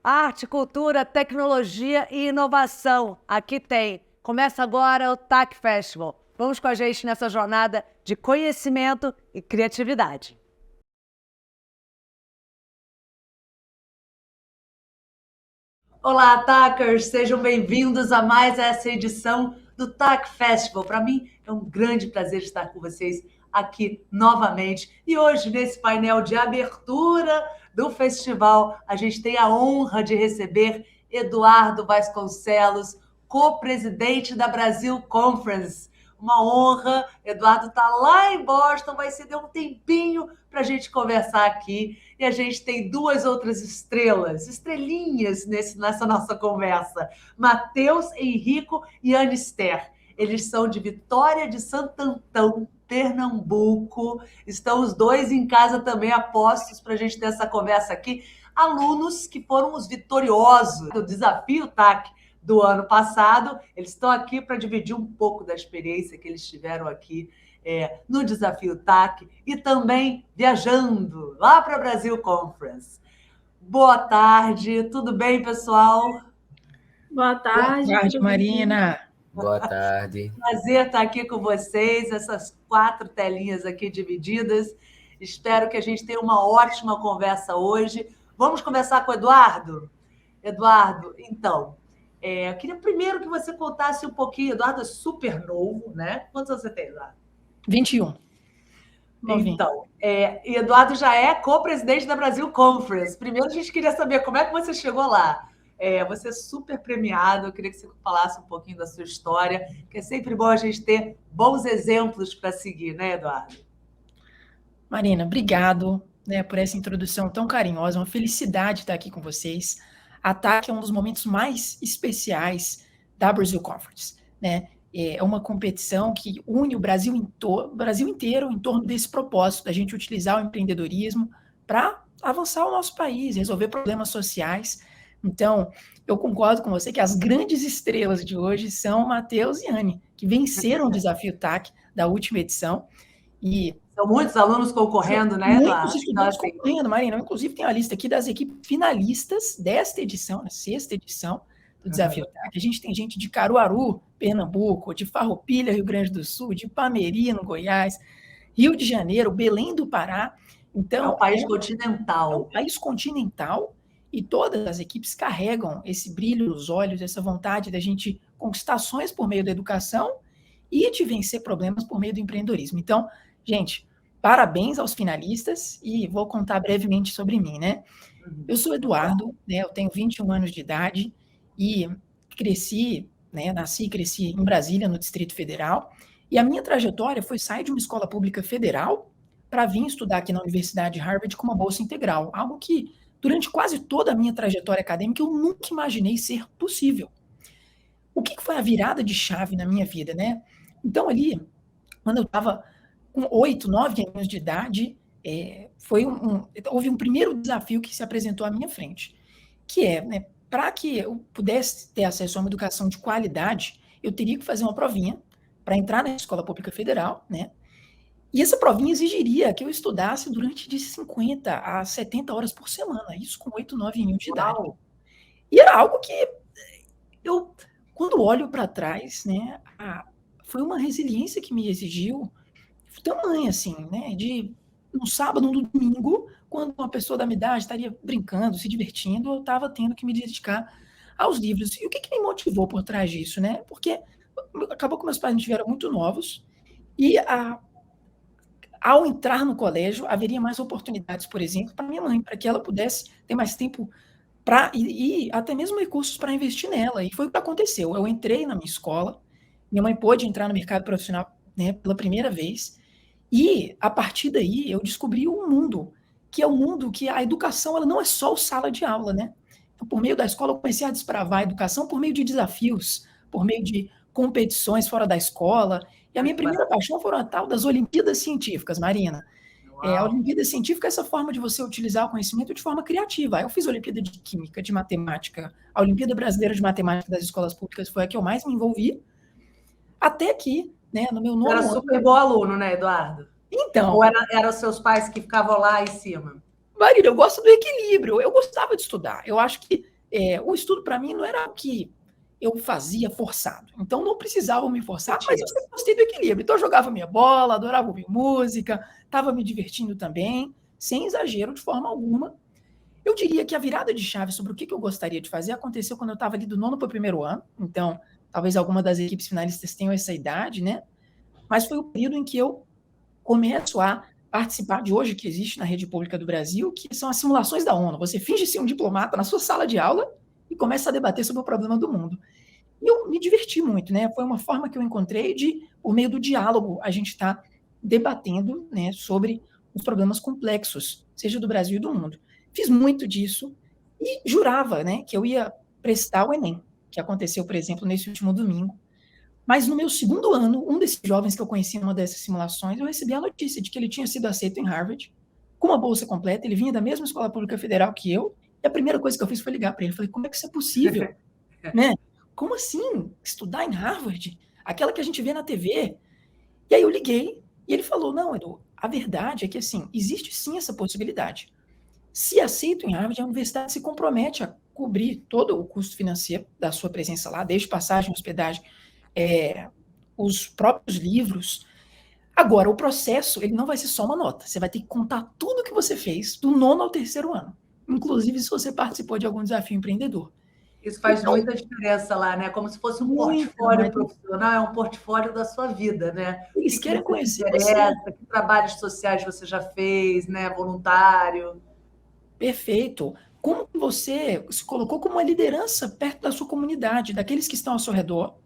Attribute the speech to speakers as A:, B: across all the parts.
A: Arte, cultura, tecnologia e inovação. Aqui tem. Começa agora o TAC Festival. Vamos com a gente nessa jornada de conhecimento e criatividade. Olá, TACers! Sejam bem-vindos a mais essa edição do TAC Festival. Para mim é um grande prazer estar com vocês aqui novamente. E hoje, nesse painel de abertura do festival, a gente tem a honra de receber Eduardo Vasconcelos, co-presidente da Brasil Conference. Uma honra. Eduardo está lá em Boston, vai ceder um tempinho para a gente conversar aqui. E a gente tem duas outras estrelinhas nessa nossa conversa. Matheus Henrico e Anister. Eles são de Vitória de Santo Antão, Pernambuco. Estão os dois em casa também, apostos para a gente ter essa conversa aqui. Alunos que foram os vitoriosos do Desafio TAC do ano passado. Eles estão aqui para dividir um pouco da experiência que eles tiveram aqui no Desafio TAC e também viajando lá para a Brasil Conference. Boa tarde, tudo bem, pessoal?
B: Boa tarde.
C: Boa tarde, Marina.
D: Boa tarde.
A: Prazer estar aqui com vocês, essas 4 telinhas aqui divididas. Espero que a gente tenha uma ótima conversa hoje. Vamos conversar com o Eduardo? Eduardo, então, eu queria primeiro que você contasse um pouquinho. Eduardo é super novo, né? Quantos anos você tem, Eduardo?
C: 21.
A: Então, Eduardo já é co-presidente da Brasil Conference. Primeiro, a gente queria saber como é que você chegou lá. Você é super premiado, eu queria que você falasse um pouquinho da sua história, que é sempre bom a gente ter bons exemplos para seguir, né, Eduardo?
C: Marina, obrigado, né, por essa introdução tão carinhosa, uma felicidade estar aqui com vocês. A TAC é um dos momentos mais especiais da Brasil Conference, né? É uma competição que une o Brasil inteiro em torno desse propósito, da gente utilizar o empreendedorismo para avançar o nosso país, resolver problemas sociais. Então, eu concordo com você que as grandes estrelas de hoje são Matheus e Anne, que venceram o Desafio TAC da última edição. E
A: são muitos alunos concorrendo, né, Eduardo?
C: Muitos estudantes concorrendo, Marina. Eu, inclusive, tenho a lista aqui das equipes finalistas desta edição, na 6ª edição do Desafio TAC. A gente tem gente de Caruaru, Pernambuco, de Farroupilha, Rio Grande do Sul, de Palmeirinha, no Goiás, Rio de Janeiro, Belém do Pará. Então,
A: é um país continental.
C: É um país continental e todas as equipes carregam esse brilho nos olhos, essa vontade da gente conquistar sonhos por meio da educação e de vencer problemas por meio do empreendedorismo. Então, gente, parabéns aos finalistas e vou contar brevemente sobre mim, né? Eu sou Eduardo, né? Eu tenho 21 anos de idade e cresci, né? Nasci e cresci em Brasília, no Distrito Federal, e a minha trajetória foi sair de uma escola pública federal para vir estudar aqui na Universidade de Harvard com uma bolsa integral, algo que durante quase toda a minha trajetória acadêmica eu nunca imaginei ser possível. O que foi a virada de chave na minha vida, né? Então, quando eu estava com 8, 9 anos de idade, houve um primeiro desafio que se apresentou à minha frente, que é, né, para que eu pudesse ter acesso a uma educação de qualidade, eu teria que fazer uma provinha para entrar na escola pública federal, né? E essa provinha exigiria que eu estudasse durante de 50 a 70 horas por semana, isso com 8, 9 anos de idade. E era algo que eu, quando olho para trás, né, foi uma resiliência que me exigiu tamanho, assim, né, de no sábado, no domingo, quando uma pessoa da minha idade estaria brincando, se divertindo, eu estava tendo que me dedicar aos livros. E o que me motivou por trás disso, né? Porque acabou que meus pais me tiveram muito novos e ao entrar no colégio, haveria mais oportunidades, por exemplo, para minha mãe, para que ela pudesse ter mais tempo e até mesmo recursos para investir nela. E foi o que aconteceu. Eu entrei na minha escola, minha mãe pôde entrar no mercado profissional, né, pela primeira vez, e a partir daí eu descobri um mundo, que é um mundo que a educação ela não é só sala de aula, né? Então, por meio da escola, eu comecei a desbravar a educação por meio de desafios, por meio de competições fora da escola. E a minha primeira paixão foram a tal das Olimpíadas Científicas, Marina. A Olimpíada Científica é essa forma de você utilizar o conhecimento de forma criativa. Eu fiz a Olimpíada de Química, de Matemática. A Olimpíada Brasileira de Matemática das escolas públicas foi a que eu mais me envolvi. Até que, né, no meu nono
A: ano... Era super bom aluno, né, Eduardo?
C: Então...
A: Ou eram seus pais que ficavam lá em cima?
C: Marília, eu gosto do equilíbrio. Eu gostava de estudar. Eu acho que o estudo, para mim, não era o que eu fazia forçado. Então, não precisava me forçar, mas eu sempre gostei do equilíbrio. Então, eu jogava minha bola, adorava ouvir música, estava me divertindo também, sem exagero de forma alguma. Eu diria que a virada de chave sobre o que eu gostaria de fazer aconteceu quando eu estava ali do nono para o primeiro ano. Então, talvez alguma das equipes finalistas tenham essa idade, né? Mas foi o período em que eu começo a participar de hoje, que existe na rede pública do Brasil, que são as simulações da ONU. Você finge ser um diplomata na sua sala de aula e começa a debater sobre o problema do mundo. E eu me diverti muito, né? Foi uma forma que eu encontrei de, por meio do diálogo, a gente está debatendo, né, sobre os problemas complexos, seja do Brasil e do mundo. Fiz muito disso e jurava, né, que eu ia prestar o Enem, que aconteceu, por exemplo, nesse último domingo. Mas no meu segundo ano, um desses jovens que eu conheci numa dessas simulações, eu recebi a notícia de que ele tinha sido aceito em Harvard, com uma bolsa completa, ele vinha da mesma escola pública federal que eu, e a primeira coisa que eu fiz foi ligar para ele. Falei, como é que isso é possível? Né? Como assim? Estudar em Harvard? Aquela que a gente vê na TV? E aí eu liguei, e ele falou, não, Edu, a verdade é que, assim, existe sim essa possibilidade. Se aceito em Harvard, a universidade se compromete a cobrir todo o custo financeiro da sua presença lá, desde passagem, hospedagem, os próprios livros. Agora, o processo, ele não vai ser só uma nota. Você vai ter que contar tudo que você fez do nono ao terceiro ano. Inclusive, se você participou de algum desafio empreendedor.
A: Isso faz muita diferença lá, né? Como se fosse um portfólio profissional, é um portfólio da sua vida, né?
C: Eles querem conhecer
A: você. Que trabalhos sociais você já fez, né? Voluntário.
C: Perfeito. Como você se colocou como uma liderança perto da sua comunidade, daqueles que estão ao seu redor?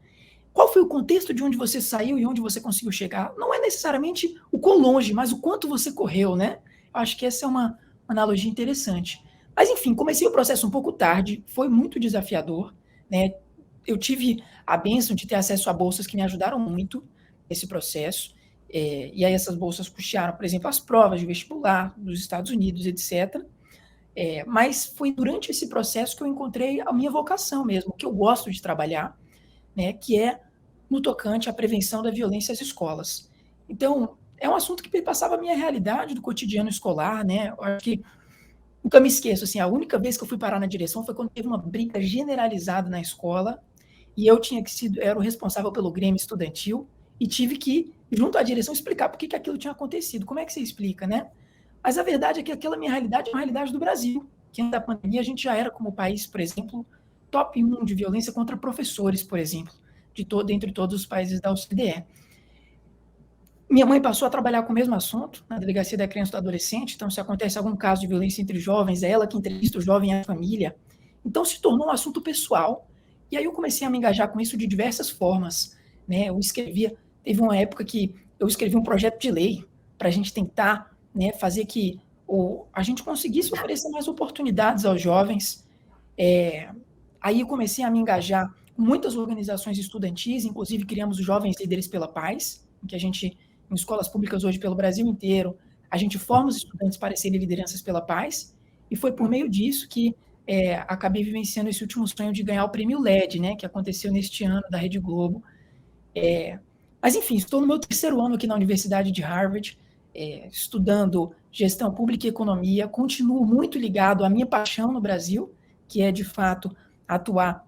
C: Qual foi o contexto de onde você saiu e onde você conseguiu chegar? Não é necessariamente o quão longe, mas o quanto você correu, né? Eu acho que essa é uma analogia interessante. Mas, enfim, comecei o processo um pouco tarde, foi muito desafiador, né? Eu tive a bênção de ter acesso a bolsas que me ajudaram muito nesse processo, e aí essas bolsas custearam, por exemplo, as provas de vestibular dos Estados Unidos, etc. Mas foi durante esse processo que eu encontrei a minha vocação mesmo, que eu gosto de trabalhar, né, que é no tocante à prevenção da violência às escolas. Então, é um assunto que perpassava a minha realidade do cotidiano escolar, né? Eu acho que nunca me esqueço, assim, a única vez que eu fui parar na direção foi quando teve uma briga generalizada na escola e eu era o responsável pelo Grêmio estudantil e tive que, junto à direção, explicar por que aquilo tinha acontecido. Como é que você explica, né? Mas a verdade é que aquela minha realidade é uma realidade do Brasil, que antes da pandemia a gente já era como país, por exemplo, top 1 de violência contra professores, por exemplo, entre todos os países da OCDE. Minha mãe passou a trabalhar com o mesmo assunto, na Delegacia da Criança e do Adolescente, então se acontece algum caso de violência entre jovens, é ela que entrevista o jovem e a família. Então se tornou um assunto pessoal, e aí eu comecei a me engajar com isso de diversas formas, né? Teve uma época que eu escrevi um projeto de lei para a gente tentar, né, fazer que a gente conseguisse oferecer mais oportunidades aos jovens. Aí eu comecei a me engajar com muitas organizações estudantis, inclusive criamos os Jovens Líderes pela Paz, que a gente, em escolas públicas hoje pelo Brasil inteiro, a gente forma os estudantes para serem lideranças pela paz, e foi por meio disso que acabei vivenciando esse último sonho de ganhar o prêmio LED, né, que aconteceu neste ano da Rede Globo. Mas, enfim, estou no meu terceiro ano aqui na Universidade de Harvard, estudando gestão pública e economia, continuo muito ligado à minha paixão no Brasil, que é, de fato, atuar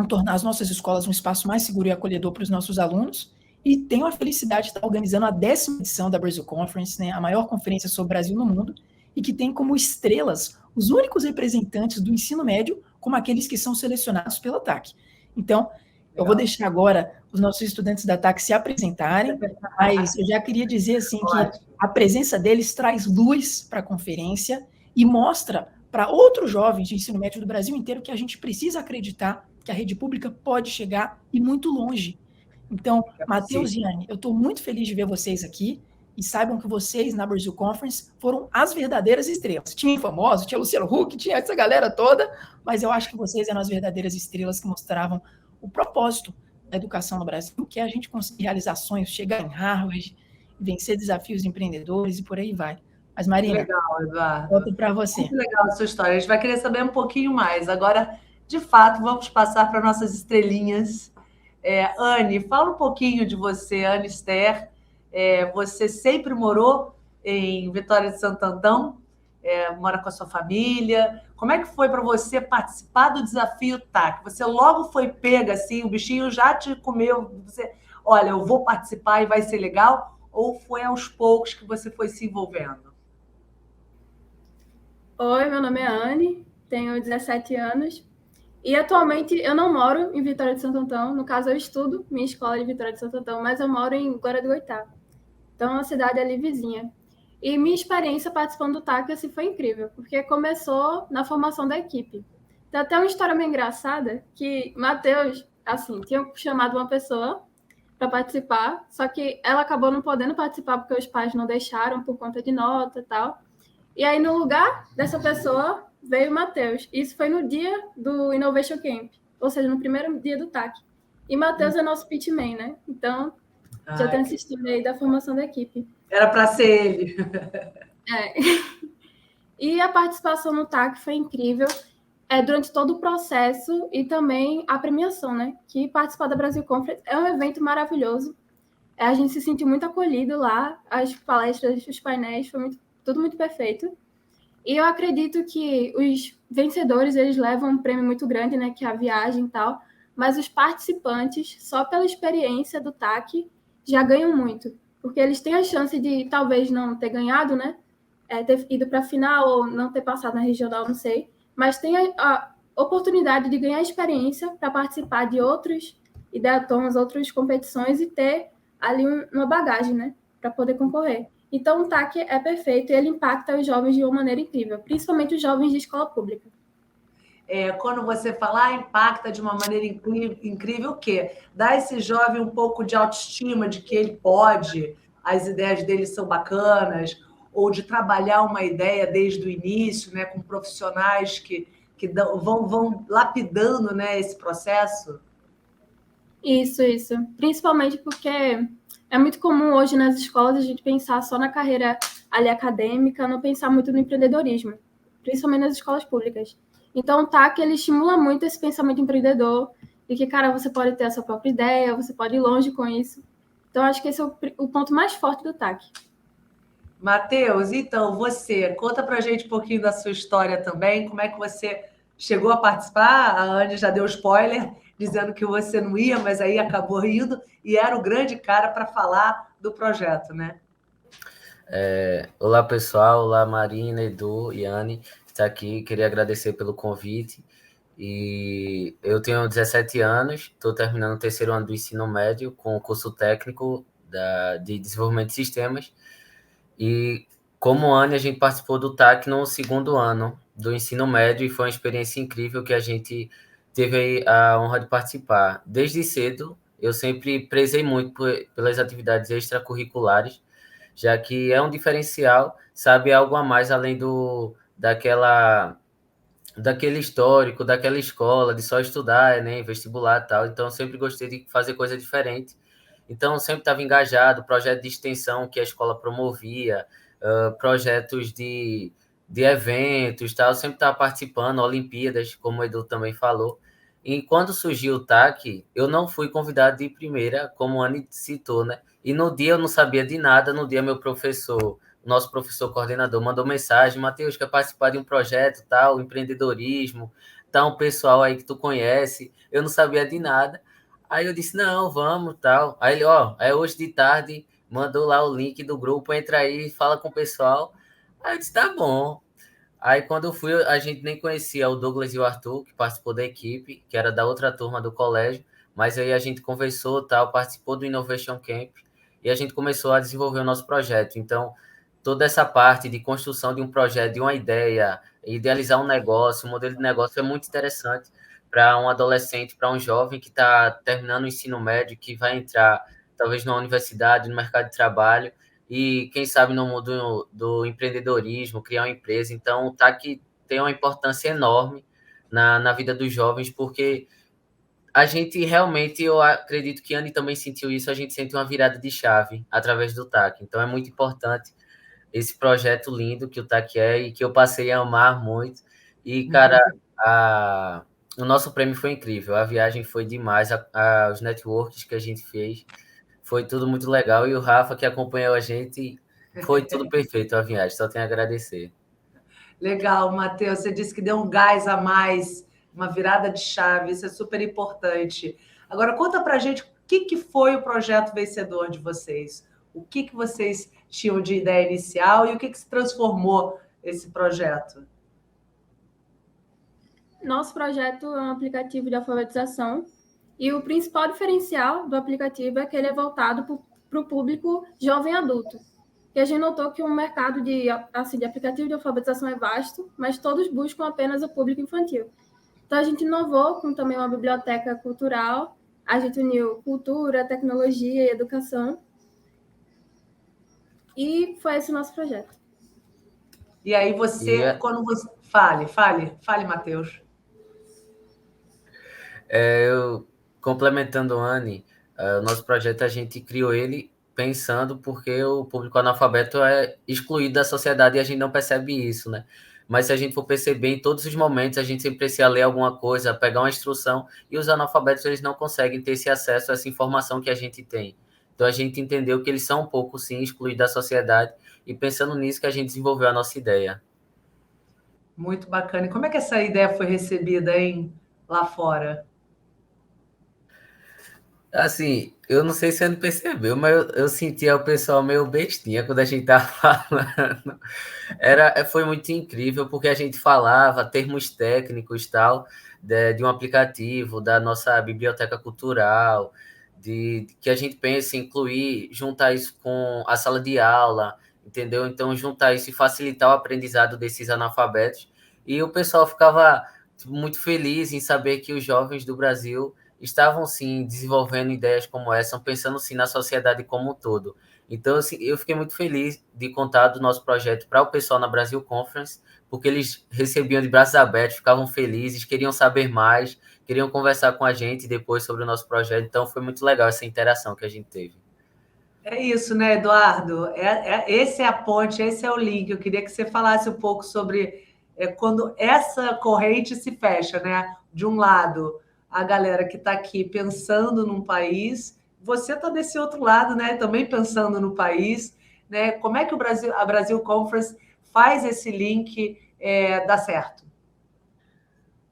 C: em tornar as nossas escolas um espaço mais seguro e acolhedor para os nossos alunos, e tenho a felicidade de estar organizando a 10ª edição da Brasil Conference, né, a maior conferência sobre o Brasil no mundo, e que tem como estrelas os únicos representantes do ensino médio, como aqueles que são selecionados pela TAC. Então, eu vou deixar agora os nossos estudantes da TAC se apresentarem, mas eu já queria dizer assim que a presença deles traz luz para a conferência e mostra para outros jovens de ensino médio do Brasil inteiro que a gente precisa acreditar que a rede pública pode chegar e muito longe. Então, Matheus e Anne, eu estou muito feliz de ver vocês aqui e saibam que vocês, na Brasil Conference, foram as verdadeiras estrelas. Tinha famosos, tinha Luciano Huck, tinha essa galera toda, mas eu acho que vocês eram as verdadeiras estrelas que mostravam o propósito da educação no Brasil, que é a gente conseguir realizar sonhos, chegar em Harvard, vencer desafios empreendedores e por aí vai. Mas,
A: Que
C: Marina,
A: legal, Eduardo.
C: volto para você.
A: Muito legal a sua história. A gente vai querer saber um pouquinho mais. Agora, de fato, vamos passar para nossas estrelinhas. Anne, fala um pouquinho de você, Anne Esther. Você sempre morou em Vitória de Santo Antão? Mora com a sua família? Como é que foi para você participar do desafio TAC? Você logo foi pega assim, o bichinho já te comeu. Você, olha, eu vou participar e vai ser legal? Ou foi aos poucos que você foi se envolvendo?
B: Oi, meu nome é Anne, tenho 17 anos e atualmente eu não moro em Vitória de Santo Antão. No caso, eu estudo minha escola de Vitória de Santo Antão, mas eu moro em Guarda do Goitá. Então, é uma cidade ali vizinha. E minha experiência participando do TAC assim, foi incrível, porque começou na formação da equipe. Tem até uma história meio engraçada que Matheus, assim, tinha chamado uma pessoa para participar, só que ela acabou não podendo participar porque os pais não deixaram por conta de nota e tal. E aí, no lugar dessa pessoa, veio o Matheus. Isso foi no dia do Innovation Camp, ou seja, no primeiro dia do TAC. E Matheus é nosso pitman, né? Então, já tem essa história aí da formação da equipe.
A: Era para ser ele.
B: E a participação no TAC foi incrível durante todo o processo e também a premiação, né? Que participar da Brasil Conference é um evento maravilhoso. A gente se sentiu muito acolhido lá, as palestras, os painéis, foi tudo muito perfeito. E eu acredito que os vencedores, eles levam um prêmio muito grande, né? Que é a viagem e tal. Mas os participantes, só pela experiência do TAC, já ganham muito. Porque eles têm a chance de talvez não ter ganhado, né? Ter ido para a final ou não ter passado na regional, não sei. Mas tem a oportunidade de ganhar experiência para participar de outros ideatons, outras competições e ter ali uma bagagem, né? Para poder concorrer. Então, o TAC é perfeito e ele impacta os jovens de uma maneira incrível, principalmente os jovens de escola pública.
A: Quando você falar, impacta de uma maneira incrível o quê? Dá a esse jovem um pouco de autoestima de que ele pode, as ideias dele são bacanas, ou de trabalhar uma ideia desde o início, né, com profissionais que vão lapidando, né, esse processo.
B: Isso. Principalmente porque é muito comum hoje nas escolas a gente pensar só na carreira ali acadêmica, não pensar muito no empreendedorismo, principalmente nas escolas públicas. Então, o TAC, ele estimula muito esse pensamento empreendedor, de que, cara, você pode ter a sua própria ideia, você pode ir longe com isso. Então, acho que esse é o ponto mais forte do TAC.
A: Matheus, então, você, conta pra gente um pouquinho da sua história também, como é que você chegou a participar? A Anne já deu spoiler, dizendo que você não ia, mas aí acabou indo, e era o grande cara para falar do projeto, né?
D: Olá, pessoal. Olá, Marina, Edu e Anne. Está aqui. Queria agradecer pelo convite. E eu tenho 17 anos, estou terminando o terceiro ano do ensino médio com o curso técnico de desenvolvimento de sistemas. E como Anne, a gente participou do TAC no segundo ano do ensino médio e foi uma experiência incrível que a gente teve a honra de participar. Desde cedo, eu sempre prezei muito pelas atividades extracurriculares, já que é um diferencial, sabe, algo a mais além daquele histórico, daquela escola, de só estudar, né, vestibular e tal. Então, eu sempre gostei de fazer coisa diferente. Então, eu sempre estava engajado, projeto de extensão que a escola promovia, projetos de eventos, tal, eu sempre estava participando, Olimpíadas, como o Edu também falou. E quando surgiu o TAC, eu não fui convidado de primeira, como a Anne citou, né? E no dia eu não sabia de nada, no dia meu professor, nosso professor coordenador, mandou mensagem: Matheus, quer participar de um projeto, tal, empreendedorismo, tá um pessoal aí que tu conhece. Eu não sabia de nada. Aí eu disse: não, vamos, tal. Aí ele: ó, é hoje de tarde, mandou lá o link do grupo, entra aí, fala com o pessoal. Aí eu disse: tá bom. Aí quando eu fui, a gente nem conhecia o Douglas e o Arthur, que participou da equipe, que era da outra turma do colégio, mas aí a gente conversou, tal, participou do Innovation Camp, e a gente começou a desenvolver o nosso projeto. Então, toda essa parte de construção de um projeto, de uma ideia, idealizar um negócio, um modelo de negócio é muito interessante para um adolescente, para um jovem que está terminando o ensino médio, que vai entrar talvez na universidade, no mercado de trabalho, e quem sabe no mundo do empreendedorismo, criar uma empresa. Então, o TAC tem uma importância enorme na vida dos jovens, porque a gente realmente, eu acredito que a Anne também sentiu isso, a gente sente uma virada de chave através do TAC. Então, é muito importante esse projeto lindo que o TAC é e que eu passei a amar muito. E, cara, o nosso prêmio foi incrível, a viagem foi demais, os networks que a gente fez, foi tudo muito legal. E o Rafa, que acompanhou a gente, foi tudo perfeito a viagem, só tenho a agradecer.
A: Legal, Matheus. Você disse que deu um gás a mais, uma virada de chave, isso é super importante. Agora, conta pra gente o que foi o projeto vencedor de vocês. O que vocês tinham de ideia inicial e o que se transformou esse projeto?
B: Nosso projeto é um aplicativo de alfabetização e o principal diferencial do aplicativo é que ele é voltado para o público jovem adulto. E a gente notou que o mercado de aplicativo de alfabetização é vasto, mas todos buscam apenas o público infantil. Então, a gente inovou com também uma biblioteca cultural, a gente uniu cultura, tecnologia e educação, e foi esse o nosso projeto.
A: E aí quando você... Fale, Matheus.
D: Complementando a Anne, o nosso projeto a gente criou ele pensando porque o público analfabeto é excluído da sociedade e a gente não percebe isso, né? Mas se a gente for perceber, em todos os momentos, a gente sempre precisa ler alguma coisa, pegar uma instrução, e os analfabetos eles não conseguem ter esse acesso a essa informação que a gente tem. Então, a gente entendeu que eles são um pouco, sim, excluídos da sociedade, e pensando nisso que a gente desenvolveu a nossa ideia.
A: Muito bacana. E como é que essa ideia foi recebida, hein, lá fora?
D: Assim, eu não sei se você não percebeu, mas eu sentia o pessoal meio bestinha quando a gente tava falando. Foi muito incrível, porque a gente falava termos técnicos tal, de um aplicativo, da nossa biblioteca cultural, que a gente pensa em incluir, juntar isso com a sala de aula, entendeu? Então, juntar isso e facilitar o aprendizado desses analfabetos. E o pessoal ficava muito feliz em saber que os jovens do Brasil estavam, sim, desenvolvendo ideias como essa, pensando, sim, na sociedade como um todo. Então, assim, eu fiquei muito feliz de contar do nosso projeto para o pessoal na Brasil Conference, porque eles recebiam de braços abertos, ficavam felizes, queriam saber mais, queriam conversar com a gente depois sobre o nosso projeto. Então, foi muito legal essa interação que a gente teve.
A: É isso, né, Eduardo? Esse é a ponte, esse é o link. Eu queria que você falasse um pouco sobre quando essa corrente se fecha, né? De um lado, a galera que está aqui pensando num país, você está desse outro lado, né? Também pensando no país, né? Como é que a Brasil Conference faz esse link dar certo?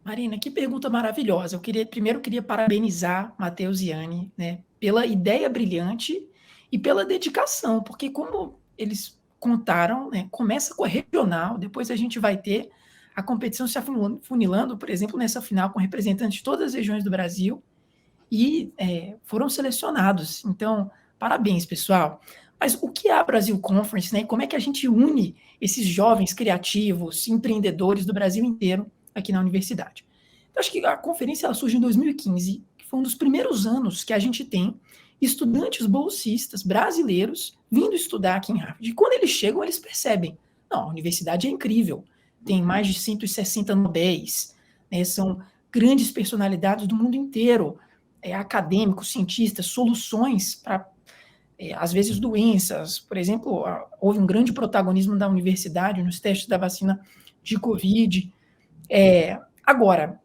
C: Marina, que pergunta maravilhosa. Primeiro queria parabenizar Matheus e Anne, né, pela ideia brilhante e pela dedicação, porque como eles contaram, né, começa com a regional, depois a gente vai ter a competição se afunilando, por exemplo, nessa final com representantes de todas as regiões do Brasil, e foram selecionados. Então, parabéns, pessoal. Mas o que é a Brasil Conference, né? Como é que a gente une esses jovens criativos, empreendedores do Brasil inteiro aqui na universidade? Eu acho que a conferência ela surge em 2015, que foi um dos primeiros anos que a gente tem estudantes bolsistas brasileiros vindo estudar aqui em Harvard. E quando eles chegam, eles percebem, não, a universidade é incrível, tem mais de 160 Nobéis, né, são grandes personalidades do mundo inteiro, acadêmicos, cientistas, soluções para, às vezes, doenças. Por exemplo, houve um grande protagonismo da universidade nos testes da vacina de Covid. Agora,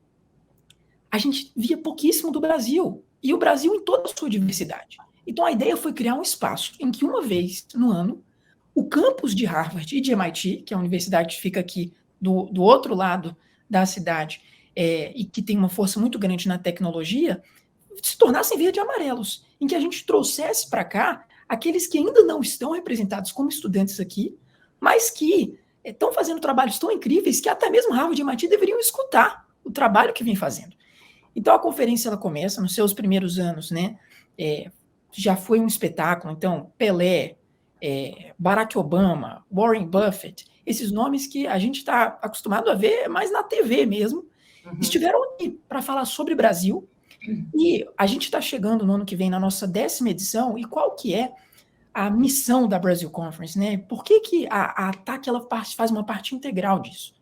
C: a gente via pouquíssimo do Brasil, e o Brasil em toda a sua diversidade. Então, a ideia foi criar um espaço em que, uma vez no ano, o campus de Harvard e de MIT, que é a universidade que fica aqui do outro lado da cidade, e que tem uma força muito grande na tecnologia, se tornassem verde e amarelos, em que a gente trouxesse para cá aqueles que ainda não estão representados como estudantes aqui, mas que estão fazendo trabalhos tão incríveis que até mesmo Harvard e MIT deveriam escutar o trabalho que vem fazendo. Então, a conferência ela começa nos seus primeiros anos, né? Já foi um espetáculo. Então, Pelé, Barack Obama, Warren Buffett, esses nomes que a gente está acostumado a ver mais na TV mesmo, estiveram aqui para falar sobre Brasil. E a gente está chegando no ano que vem na nossa 10ª edição, e qual que é a missão da Brasil Conference, né? Por que a ATAC ela faz uma parte integral disso?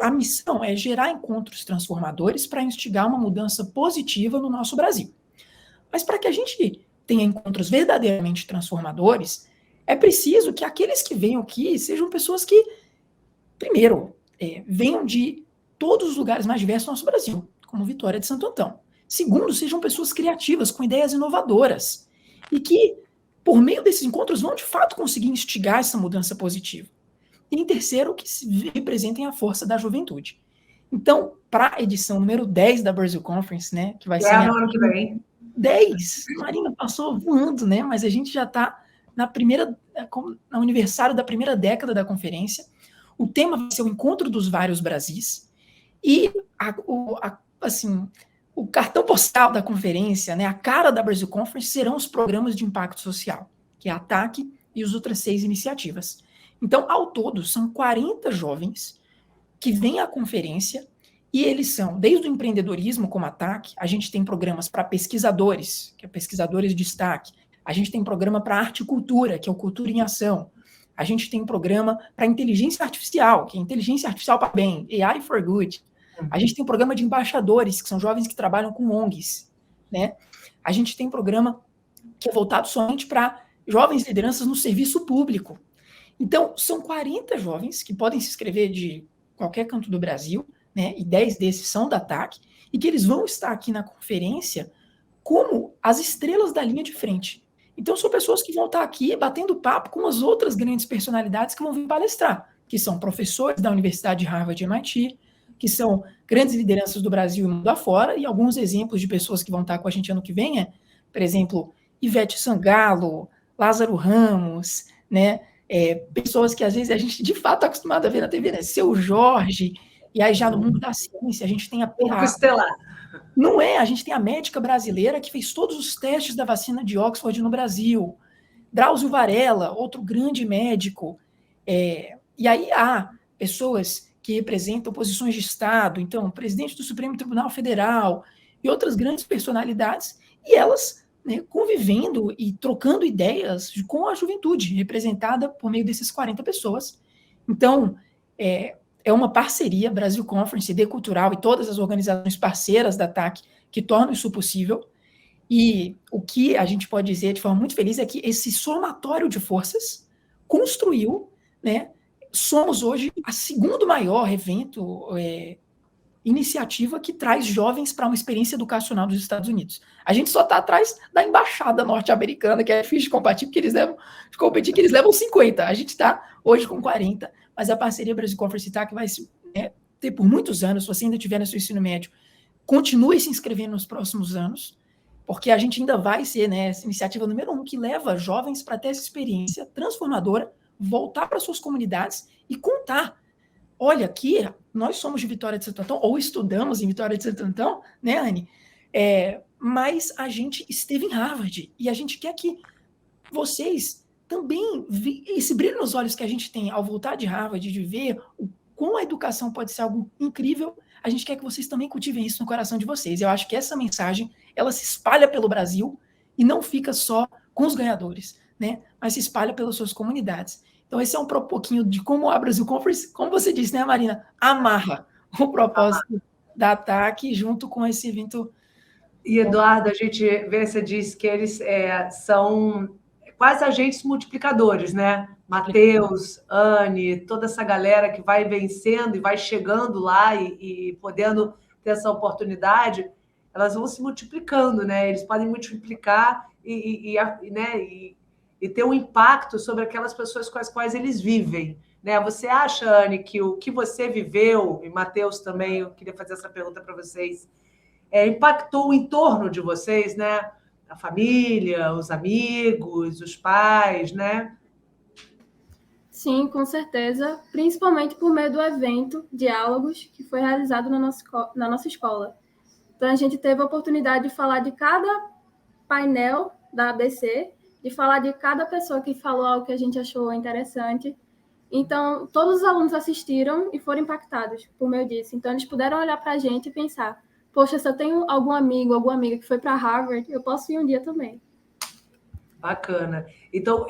C: A missão é gerar encontros transformadores para instigar uma mudança positiva no nosso Brasil. Mas para que a gente tenha encontros verdadeiramente transformadores, é preciso que aqueles que venham aqui sejam pessoas que, primeiro, venham de todos os lugares mais diversos do nosso Brasil, como Vitória de Santo Antão. Segundo, sejam pessoas criativas, com ideias inovadoras, e que, por meio desses encontros, vão de fato conseguir instigar essa mudança positiva. E em terceiro, que representem a força da juventude. Então, para a edição número 10 da Brasil Conference, né, que vai ser
A: no ano que vem.
C: 10, Marina, passou voando, né? Mas a gente já está no aniversário da primeira década da conferência. O tema vai ser o encontro dos vários Brasis. E o cartão postal da conferência, né, a cara da Brasil Conference, serão os programas de impacto social, que é a TAC e as outras 6 iniciativas. Então, ao todo, são 40 jovens que vêm à conferência, e eles são, desde o empreendedorismo, como a TAC, a gente tem programas para pesquisadores, que é pesquisadores de destaque, a gente tem programa para arte e cultura, que é o Cultura em Ação, a gente tem programa para inteligência artificial, que é inteligência artificial para bem, AI for good, a gente tem programa de embaixadores, que são jovens que trabalham com ONGs, né? A gente tem programa que é voltado somente para jovens lideranças no serviço público. Então, são 40 jovens que podem se inscrever de qualquer canto do Brasil, né, e 10 desses são da TAC, e que eles vão estar aqui na conferência como as estrelas da linha de frente. Então, são pessoas que vão estar aqui batendo papo com as outras grandes personalidades que vão vir palestrar, que são professores da Universidade de Harvard e MIT, que são grandes lideranças do Brasil e mundo afora, e alguns exemplos de pessoas que vão estar com a gente ano que vem por exemplo, Ivete Sangalo, Lázaro Ramos, né, pessoas que às vezes a gente de fato está acostumado a ver na TV, né, Seu Jorge, e aí já no mundo da ciência a gente tem a gente tem a médica brasileira que fez todos os testes da vacina de Oxford no Brasil, Drauzio Varela, outro grande médico, e aí há pessoas que representam posições de Estado, então, o presidente do Supremo Tribunal Federal e outras grandes personalidades, e elas, né, convivendo e trocando ideias com a juventude, representada por meio desses 40 pessoas. Então, é uma parceria Brasil Conference, D Cultural e todas as organizações parceiras da TAC que tornam isso possível. E o que a gente pode dizer de forma muito feliz é que esse somatório de forças construiu, né, somos hoje a segundo maior evento, iniciativa que traz jovens para uma experiência educacional dos Estados Unidos. A gente só está atrás da embaixada norte-americana, que é difícil de competir, porque eles levam 50. A gente está hoje com 40, mas a parceria Brasil Conference TAC vai ter por muitos anos. Se você ainda estiver no seu ensino médio, continue se inscrevendo nos próximos anos, porque a gente ainda vai ser, né, essa iniciativa número 1 que leva jovens para ter essa experiência transformadora, voltar para suas comunidades e contar. Olha, aqui nós somos de Vitória de Santo Antão, ou estudamos em Vitória de Santo Antão, né, Anne? Mas a gente esteve em Harvard e a gente quer que vocês também, esse brilho nos olhos que a gente tem ao voltar de Harvard, de ver como a educação pode ser algo incrível, a gente quer que vocês também cultivem isso no coração de vocês. Eu acho que essa mensagem, ela se espalha pelo Brasil e não fica só com os ganhadores, né? Mas se espalha pelas suas comunidades. Então, esse é um pouquinho de como a Brasil Conference, como você disse, né, Marina? Amarra o propósito da TAC junto com esse evento.
A: E, Eduardo, a gente vê, você disse que eles são quase agentes multiplicadores, né? Matheus, Anne, toda essa galera que vai vencendo e vai chegando lá e podendo ter essa oportunidade, elas vão se multiplicando, né? Eles podem multiplicar e ter um impacto sobre aquelas pessoas com as quais eles vivem, né? Você acha, Anne, que o que você viveu, e Matheus também, eu queria fazer essa pergunta para vocês, impactou o entorno de vocês, né? A família, os amigos, os pais, né?
B: Sim, com certeza, principalmente por meio do evento Diálogos, que foi realizado na nossa escola. Então, a gente teve a oportunidade de falar de cada painel da ABC, de falar de cada pessoa que falou algo que a gente achou interessante. Então, todos os alunos assistiram e foram impactados por meio disso. Então, eles puderam olhar para a gente e pensar, poxa, se eu tenho algum amigo, alguma amiga que foi para Harvard, eu posso ir um dia também.
A: Bacana. Então,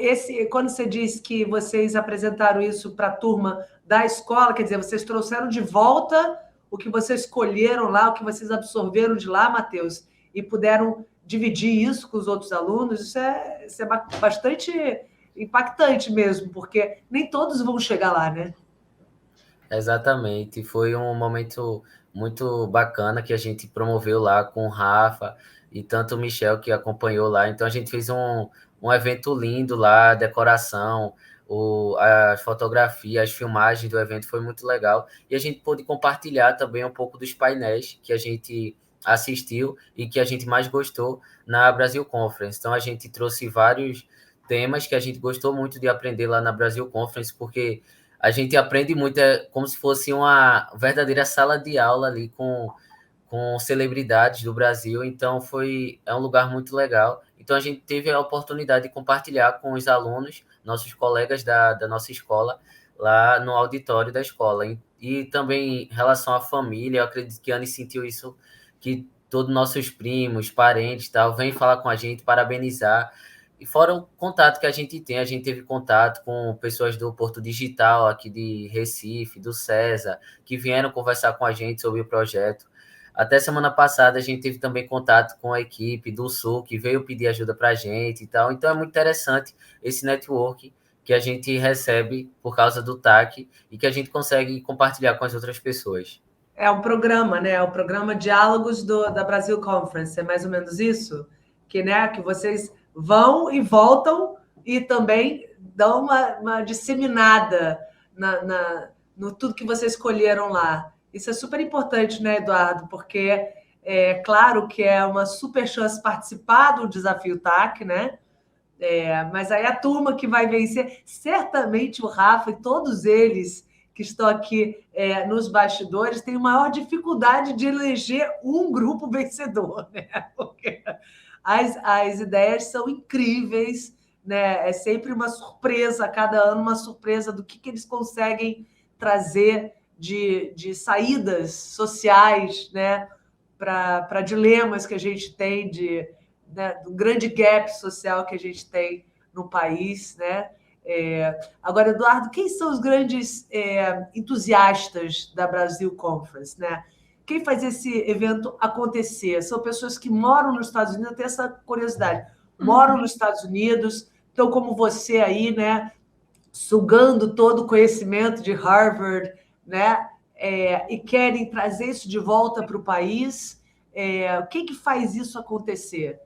A: quando você diz que vocês apresentaram isso para a turma da escola, quer dizer, vocês trouxeram de volta o que vocês escolheram lá, o que vocês absorveram de lá, Matheus, e puderam dividir isso com os outros alunos, isso é bastante impactante mesmo, porque nem todos vão chegar lá, né?
D: Exatamente. Foi um momento muito bacana que a gente promoveu lá com o Rafa e tanto o Michel que acompanhou lá. Então a gente fez um evento lindo lá, a decoração, a fotografia, as filmagens do evento foi muito legal. E a gente pôde compartilhar também um pouco dos painéis que a gente assistiu e que a gente mais gostou na Brasil Conference. Então a gente trouxe vários temas que a gente gostou muito de aprender lá na Brasil Conference, porque a gente aprende muito, é como se fosse uma verdadeira sala de aula ali com celebridades do Brasil, então é um lugar muito legal. Então a gente teve a oportunidade de compartilhar com os alunos, nossos colegas da nossa escola, lá no auditório da escola. E também em relação à família, eu acredito que a Anne sentiu isso, que todos nossos primos, parentes, tal, vêm falar com a gente, parabenizar. E fora o contato que a gente teve contato com pessoas do Porto Digital, aqui de Recife, do César, que vieram conversar com a gente sobre o projeto. Até semana passada a gente teve também contato com a equipe do Sul, que veio pedir ajuda para a gente e tal. Então é muito interessante esse network que a gente recebe por causa do TAC e que a gente consegue compartilhar com as outras pessoas.
A: É um programa, né? É o programa Diálogos da Brasil Conference, é mais ou menos isso? Que, né, que vocês vão e voltam e também dão uma disseminada no tudo que vocês escolheram lá. Isso é super importante, né, Eduardo? Porque é claro que é uma super chance participar do Desafio TAC, né? Mas aí a turma que vai vencer, certamente o Rafa e todos eles que estão aqui nos bastidores têm maior dificuldade de eleger um grupo vencedor, né? Porque as ideias são incríveis, né? É sempre uma surpresa, a cada ano uma surpresa do que eles conseguem trazer de saídas sociais, né? Para dilemas que a gente tem, né? Do grande gap social que a gente tem no país, né? Agora, Eduardo, quem são os grandes entusiastas da Brasil Conference, né? Quem faz esse evento acontecer? São pessoas que moram nos Estados Unidos, eu tenho essa curiosidade, moram nos Estados Unidos, estão como você aí, né? Sugando todo o conhecimento de Harvard, né? E querem trazer isso de volta para o país. Quem que faz isso acontecer?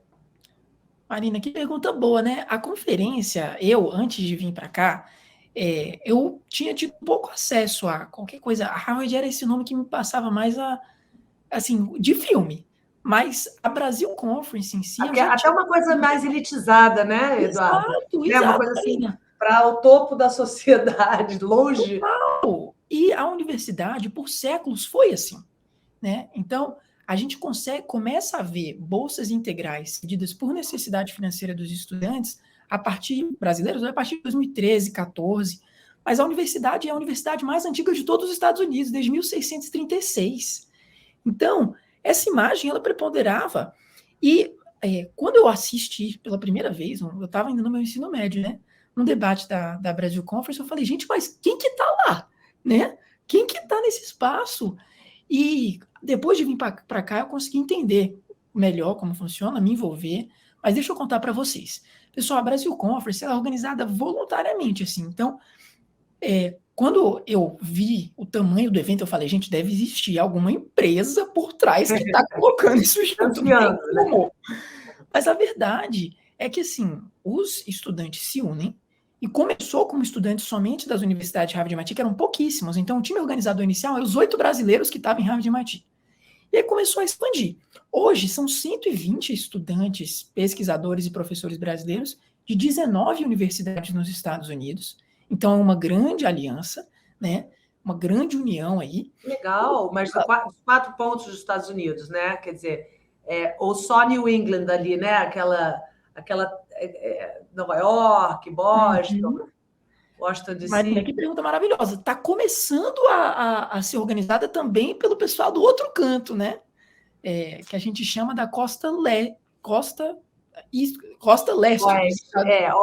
C: Marina, que pergunta boa, né? A conferência, antes de vir para cá, eu tinha tido pouco acesso a qualquer coisa. A Harvard era esse nome que me passava mais assim, de filme. Mas a Brasil Conference em si...
A: Até uma coisa mais elitizada, né, Eduardo?
C: Exato,
A: uma coisa assim, para o topo da sociedade, longe.
C: Total. E a universidade, por séculos, foi assim, né? Então, a gente começa a ver bolsas integrais cedidas por necessidade financeira dos estudantes brasileiros a partir de 2013, 14. Mas a universidade é a universidade mais antiga de todos os Estados Unidos, desde 1636. Então, essa imagem, ela preponderava. E quando eu assisti pela primeira vez, eu estava ainda no meu ensino médio, né? No debate da Brasil Conference, eu falei, gente, mas quem que está lá? Né? Quem que está nesse espaço? E depois de vir para cá, eu consegui entender melhor como funciona, me envolver. Mas deixa eu contar para vocês. Pessoal, a Brasil Conference é organizada voluntariamente, assim. Então, quando eu vi o tamanho do evento, eu falei, gente, deve existir alguma empresa por trás que está colocando isso junto. Não tem como. Mas a verdade é que, assim, os estudantes se unem, e começou como estudantes somente das universidades de Harvard e MIT, que eram pouquíssimos. Então, o time organizador inicial eram os 8 brasileiros que estavam em Harvard e MIT. E aí começou a expandir. Hoje, são 120 estudantes, pesquisadores e professores brasileiros de 19 universidades nos Estados Unidos. Então, é uma grande aliança, né? Uma grande união aí.
A: Legal, mas 4 pontos dos Estados Unidos, né? Quer dizer, ou só New England ali, né? Aquela Nova York, Boston, Washington DC.
C: Marina, que pergunta maravilhosa. Está começando a ser organizada também pelo pessoal do outro canto, né? Que a gente chama da costa leste.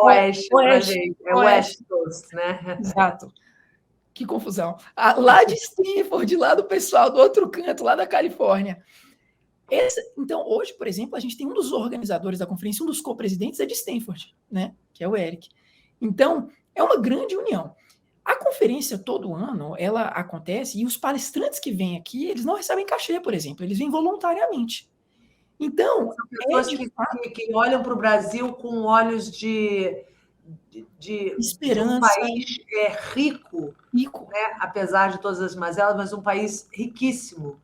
A: Oeste pra gente. West Coast, né?
C: Exato. Que confusão. Lá de Stanford, lá do pessoal do outro canto, lá da Califórnia. Então, hoje, por exemplo, a gente tem um dos organizadores da conferência, um dos co-presidentes é de Stanford, né? Que é o Eric. Então, é uma grande união. A conferência todo ano, ela acontece e os palestrantes que vêm aqui, eles não recebem cachê, por exemplo, eles vêm voluntariamente. Então,
A: são pessoas que olham para o Brasil com olhos de um
C: esperança,
A: país rico,
C: rico.
A: né? Apesar de todas as mazelas, mas um país riquíssimo.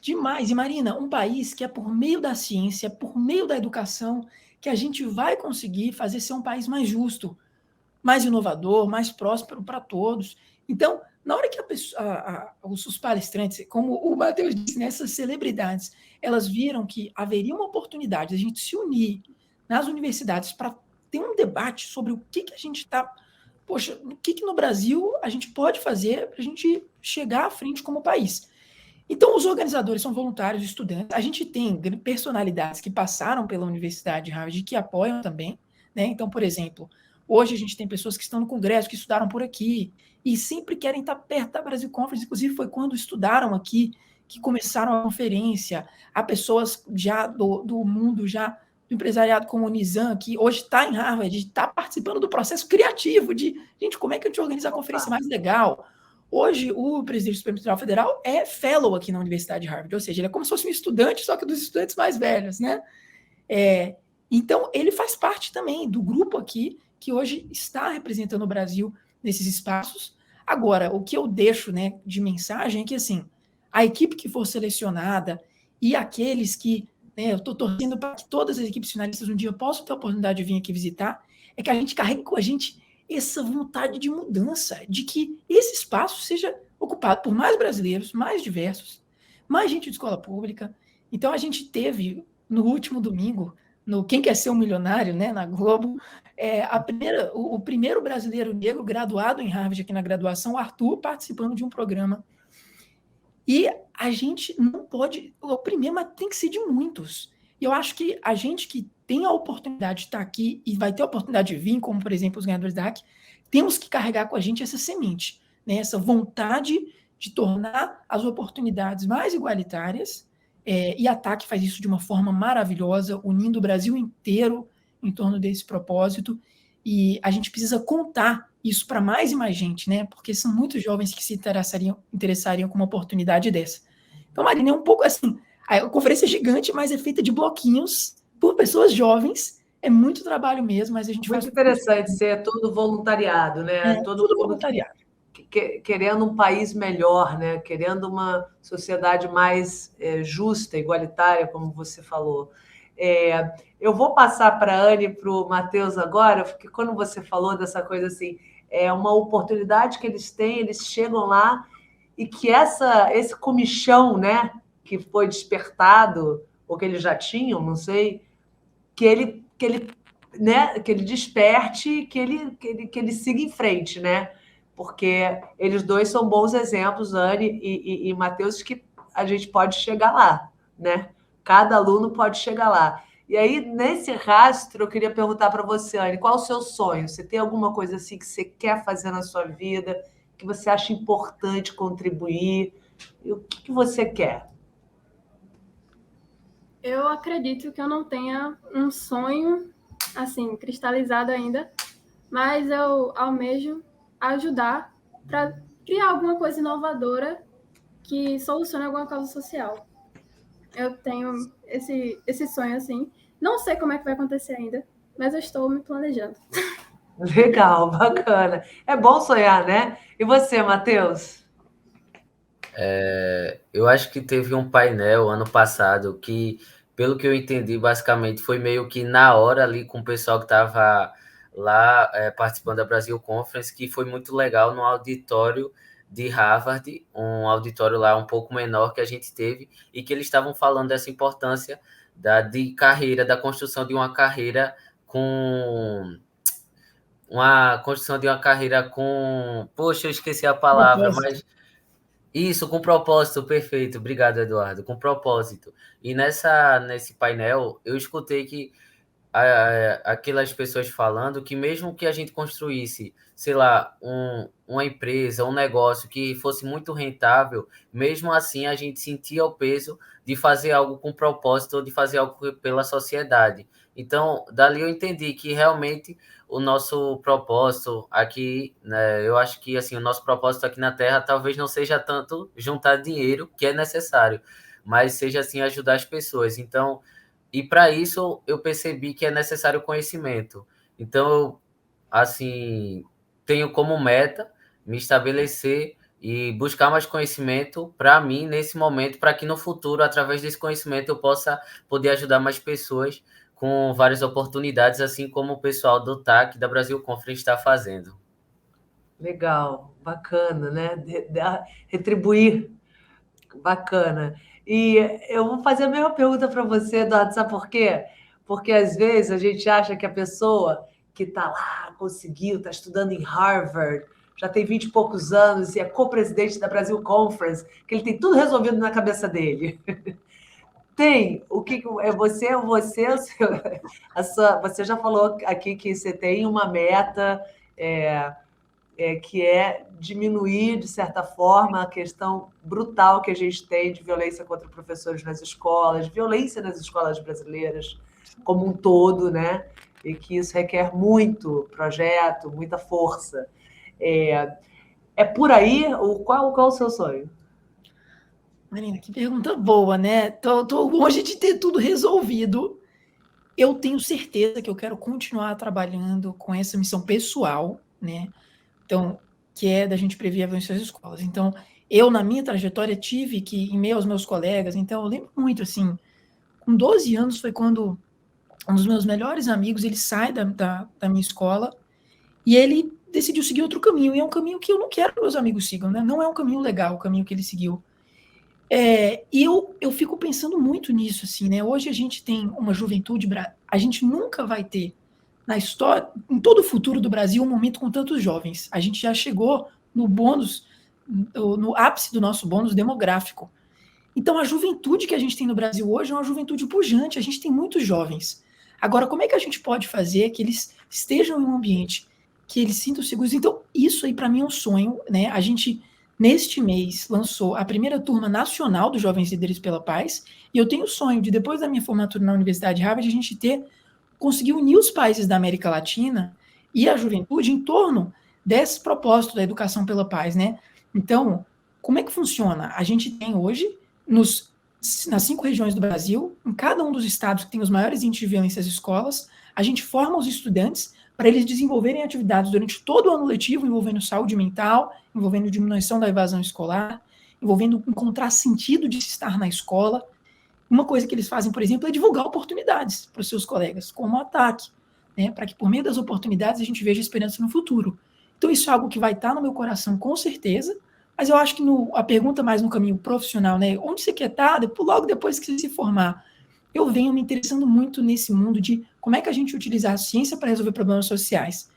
C: Demais. E, Marina, um país que é por meio da ciência, por meio da educação, que a gente vai conseguir fazer ser um país mais justo, mais inovador, mais próspero para todos. Então, na hora que os palestrantes, como o Matheus disse, essas celebridades, elas viram que haveria uma oportunidade de a gente se unir nas universidades para ter um debate sobre o que a gente está... Poxa, o que no Brasil a gente pode fazer para a gente chegar à frente como país? Então, os organizadores são voluntários, estudantes. A gente tem personalidades que passaram pela Universidade de Harvard que apoiam também, né? Então, por exemplo, hoje a gente tem pessoas que estão no Congresso, que estudaram por aqui e sempre querem estar perto da Brasil Conference. Inclusive, foi quando estudaram aqui que começaram a conferência. Há pessoas já do mundo, já do empresariado como o Nizam, que hoje está em Harvard, está participando do processo criativo de, gente, como é que a gente organiza a conferência mais legal? Hoje, o presidente do Supremo Tribunal Federal é fellow aqui na Universidade de Harvard, ou seja, ele é como se fosse um estudante, só que dos estudantes mais velhos, né? Então, ele faz parte também do grupo aqui que hoje está representando o Brasil nesses espaços. Agora, o que eu deixo, né, de mensagem é que, assim, a equipe que for selecionada e aqueles que, né, eu estou torcendo para que todas as equipes finalistas um dia possam ter a oportunidade de vir aqui visitar, é que a gente carregue com a gente essa vontade de mudança, de que esse espaço seja ocupado por mais brasileiros, mais diversos, mais gente de escola pública. Então, a gente teve, no último domingo, no Quem Quer Ser um Milionário, né, na Globo, o primeiro brasileiro negro graduado em Harvard aqui na graduação, o Arthur, participando de um programa. E a gente não pode... O primeiro, mas tem que ser de muitos. E eu acho que a gente que tem a oportunidade de estar aqui e vai ter a oportunidade de vir, como, por exemplo, os ganhadores da AC, temos que carregar com a gente essa semente, né? Essa vontade de tornar as oportunidades mais igualitárias, e a TAC faz isso de uma forma maravilhosa, unindo o Brasil inteiro em torno desse propósito, e a gente precisa contar isso para mais e mais gente, né? Porque são muitos jovens que se interessariam com uma oportunidade dessa. Então, Marina, é um pouco assim, a conferência é gigante, mas é feita de bloquinhos por pessoas jovens, é muito trabalho mesmo, mas a gente
A: muito
C: faz...
A: interessante ser todo voluntariado, né?
C: Todo voluntariado.
A: Querendo um país melhor, né? Querendo uma sociedade mais justa, igualitária, como você falou. Eu vou passar para a Anne e para o Matheus agora, porque quando você falou dessa coisa assim, é uma oportunidade que eles têm, eles chegam lá e que esse comichão, né, que foi despertado, ou que eles já tinham, não sei, que ele desperte, que ele siga em frente, né? Porque eles dois são bons exemplos, Anne e Matheus, que a gente pode chegar lá, né? Cada aluno pode chegar lá. E aí, nesse rastro, eu queria perguntar para você, Anne, qual o seu sonho? Você tem alguma coisa assim que você quer fazer na sua vida, que você acha importante contribuir? E o que você quer?
B: Eu acredito que eu não tenha um sonho, assim, cristalizado ainda, mas eu almejo ajudar para criar alguma coisa inovadora que solucione alguma causa social. Eu tenho esse sonho, assim. Não sei como é que vai acontecer ainda, mas eu estou me planejando.
A: Legal, bacana. É bom sonhar, né? E você, Matheus?
D: Eu acho que teve um painel ano passado que, pelo que eu entendi, basicamente foi meio que na hora ali com o pessoal que estava lá participando da Brasil Conference, que foi muito legal no auditório de Harvard, um auditório lá um pouco menor que a gente teve, e que eles estavam falando dessa importância de carreira, da construção de uma carreira com... Uma construção de uma carreira com... Poxa, eu esqueci a palavra, mas... Isso, com propósito, perfeito. Obrigado, Eduardo. Com propósito. E nesse painel, eu escutei que aquelas pessoas falando que mesmo que a gente construísse, sei lá, uma empresa, um negócio que fosse muito rentável, mesmo assim a gente sentia o peso de fazer algo com propósito ou de fazer algo pela sociedade. Então, dali eu entendi que realmente o nosso propósito aqui, né, eu acho que assim, o nosso propósito aqui na Terra talvez não seja tanto juntar dinheiro, que é necessário, mas seja assim ajudar as pessoas. Então, e para isso eu percebi que é necessário conhecimento. Então, eu, assim, tenho como meta me estabelecer e buscar mais conhecimento para mim nesse momento, para que no futuro, através desse conhecimento, eu possa poder ajudar mais pessoas com várias oportunidades, assim como o pessoal do TAC da Brasil Conference está fazendo.
A: Legal, bacana, né? Retribuir, bacana. E eu vou fazer a mesma pergunta para você, Eduardo, sabe por quê? Porque às vezes a gente acha que a pessoa que está lá, conseguiu, está estudando em Harvard, já tem 20 e poucos anos e é co-presidente da Brasil Conference, que ele tem tudo resolvido na cabeça dele. Tem. O que é você já falou aqui que você tem uma meta que é diminuir, de certa forma, a questão brutal que a gente tem de violência contra professores nas escolas, violência nas escolas brasileiras como um todo, né? E que isso requer muito projeto, muita força. É por aí? Qual o seu sonho?
C: Marina, que pergunta boa, né? Tô longe de ter tudo resolvido. Eu tenho certeza que eu quero continuar trabalhando com essa missão pessoal, né? Então, que é da gente prever a violência nas escolas. Então, eu, na minha trajetória, tive que, em meio aos meus colegas, então, eu lembro muito, assim, com 12 anos foi quando um dos meus melhores amigos, ele sai da minha escola e ele decidiu seguir outro caminho, e é um caminho que eu não quero que meus amigos sigam, né? Não é um caminho legal o caminho que ele seguiu. E eu fico pensando muito nisso, assim, né? Hoje a gente tem uma juventude, a gente nunca vai ter na história, em todo o futuro do Brasil, um momento com tantos jovens. A gente já chegou no bônus, no ápice do nosso bônus demográfico. Então, a juventude que a gente tem no Brasil hoje é uma juventude pujante, a gente tem muitos jovens. Agora, como é que a gente pode fazer que eles estejam em um ambiente que eles sintam seguros? Então, isso aí para mim é um sonho, né? A gente, neste mês, lançou a primeira turma nacional dos Jovens Líderes pela Paz, e eu tenho o sonho de, depois da minha formatura na Universidade de Harvard, a gente conseguir unir os países da América Latina e a juventude em torno desse propósito da educação pela paz, né? Então, como é que funciona? A gente tem hoje, nas 5 regiões do Brasil, em cada um dos estados que tem os maiores índices de violência nas escolas, a gente forma os estudantes para eles desenvolverem atividades durante todo o ano letivo, envolvendo saúde mental, envolvendo diminuição da evasão escolar, envolvendo encontrar sentido de estar na escola. Uma coisa que eles fazem, por exemplo, é divulgar oportunidades para os seus colegas, como o ataque, né, para que por meio das oportunidades a gente veja esperança no futuro. Então isso é algo que vai estar no meu coração com certeza, mas eu acho que a pergunta mais no caminho profissional, né, onde você quer estar, logo depois que você se formar, eu venho me interessando muito nesse mundo de como é que a gente utiliza a ciência para resolver problemas sociais.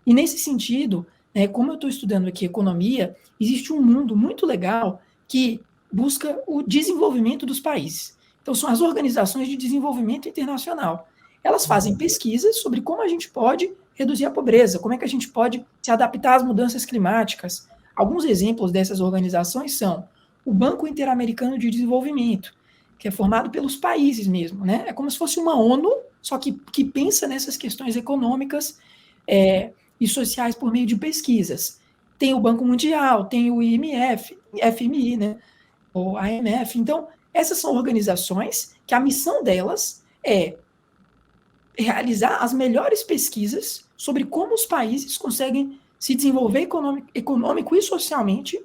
C: E nesse sentido, né, como eu estou estudando aqui economia, existe um mundo muito legal que busca o desenvolvimento dos países. Então, são as organizações de desenvolvimento internacional. Elas fazem pesquisas sobre como a gente pode reduzir a pobreza, como é que a gente pode se adaptar às mudanças climáticas. Alguns exemplos dessas organizações são o Banco Interamericano de Desenvolvimento, que é formado pelos países mesmo, né? É como se fosse uma ONU, só que pensa nessas questões econômicas e sociais por meio de pesquisas. Tem o Banco Mundial, tem o IMF, FMI, né? Ou AMF. Então, essas são organizações que a missão delas é realizar as melhores pesquisas sobre como os países conseguem se desenvolver econômico e socialmente,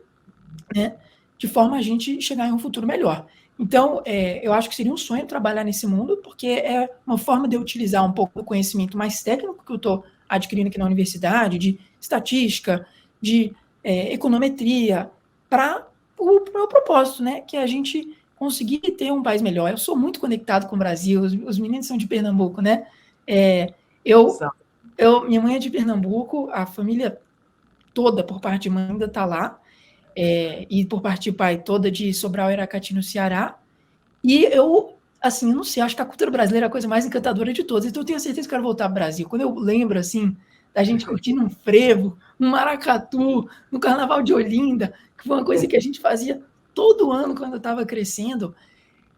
C: né, de forma a gente chegar em um futuro melhor. Então, eu acho que seria um sonho trabalhar nesse mundo, porque é uma forma de eu utilizar um pouco do conhecimento mais técnico que eu estou adquirindo aqui na universidade, de estatística, de econometria, para o meu propósito, né, que é a gente conseguir ter um país melhor. Eu sou muito conectado com o Brasil, os meninos são de Pernambuco, né? Minha mãe é de Pernambuco, a família toda, por parte de mãe, ainda está lá, e por parte de pai, toda de Sobral e Aracati, no Ceará. E eu não sei, acho que a cultura brasileira é a coisa mais encantadora de todas, então eu tenho certeza que quero voltar ao Brasil. Quando eu lembro, assim, da gente curtindo um frevo, um maracatu, no Carnaval de Olinda, que foi uma coisa que a gente fazia todo ano quando eu estava crescendo,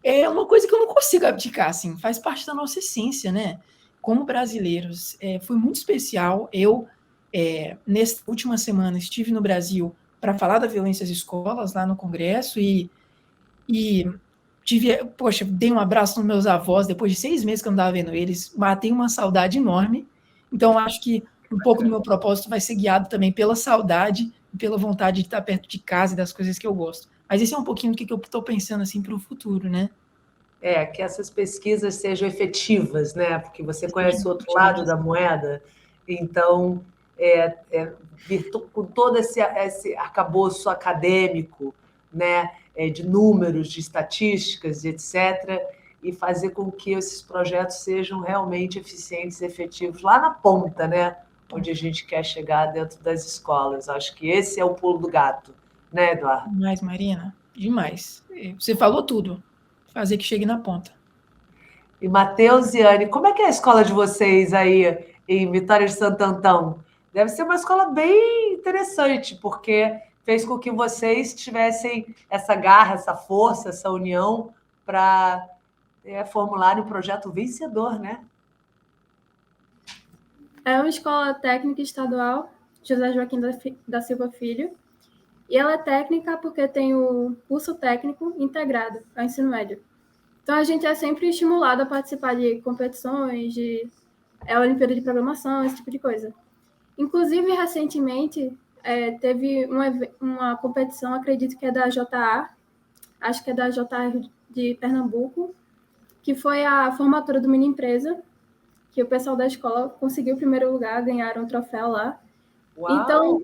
C: é uma coisa que eu não consigo abdicar, assim, faz parte da nossa essência, né? como brasileiros. Foi muito especial. Eu, nesta última semana, estive no Brasil para falar da violência às escolas, lá no Congresso, e dei um abraço nos meus avós, depois de 6 meses que eu não estava vendo eles, matei uma saudade enorme. Então, acho que um pouco do meu propósito vai ser guiado também pela saudade e pela vontade de estar perto de casa e das coisas que eu gosto. Mas esse é um pouquinho do que eu estou pensando assim para o futuro, né?
A: Que essas pesquisas sejam efetivas, né? Porque você conhece o outro lado da moeda, então, com todo esse arcabouço acadêmico, né? De números, de estatísticas, etc., e fazer com que esses projetos sejam realmente eficientes e efetivos lá na ponta, né? Onde a gente quer chegar dentro das escolas. Acho que esse é o pulo do gato, né, Eduardo?
C: Demais, Marina, demais. Você falou tudo. Fazer que chegue na ponta.
A: E Matheus e Anne, como é que é a escola de vocês aí em Vitória de Santo Antão? Deve ser uma escola bem interessante, porque fez com que vocês tivessem essa garra, essa força, essa união para formularem um projeto vencedor, né?
B: É uma escola técnica estadual, José Joaquim da Silva Filho, e ela é técnica porque tem o curso técnico integrado ao ensino médio. Então, a gente é sempre estimulado a participar de competições, de Olimpíada de Programação, esse tipo de coisa. Inclusive, recentemente, teve uma competição, acredito que é da JA, acho que é da JA de Pernambuco, que foi a formatura do Mini Empresa, que o pessoal da escola conseguiu o primeiro lugar, ganharam um troféu lá.
A: Uau!
B: Então,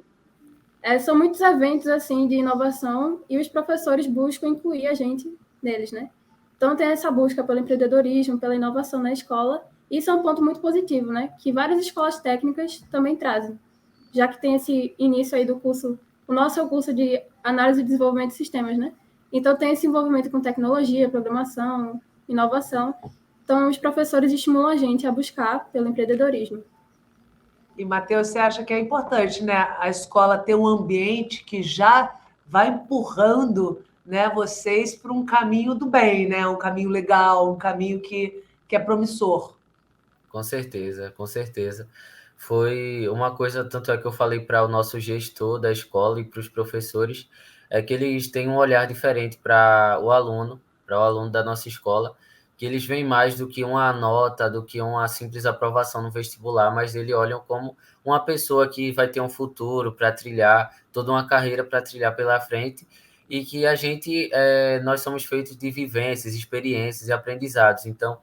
B: são muitos eventos assim de inovação e os professores buscam incluir a gente neles, né? Então, tem essa busca pelo empreendedorismo, pela inovação na escola. Isso é um ponto muito positivo, né? Que várias escolas técnicas também trazem, já que tem esse início aí do curso. O nosso é o curso de análise e desenvolvimento de sistemas, né? Então, tem esse envolvimento com tecnologia, programação, inovação. Então, os professores estimulam a gente a buscar pelo empreendedorismo.
A: E, Matheus, você acha que é importante, né, a escola ter um ambiente que já vai empurrando, né, vocês para um caminho do bem, né? Um caminho legal, um caminho que é promissor.
D: Com certeza, com certeza. Foi uma coisa, tanto é que eu falei para o nosso gestor da escola e para os professores, é que eles têm um olhar diferente para o aluno da nossa escola, que eles veem mais do que uma nota, do que uma simples aprovação no vestibular, mas eles olham como uma pessoa que vai ter um futuro para trilhar, toda uma carreira para trilhar pela frente, e que nós somos feitos de vivências, experiências e aprendizados. Então,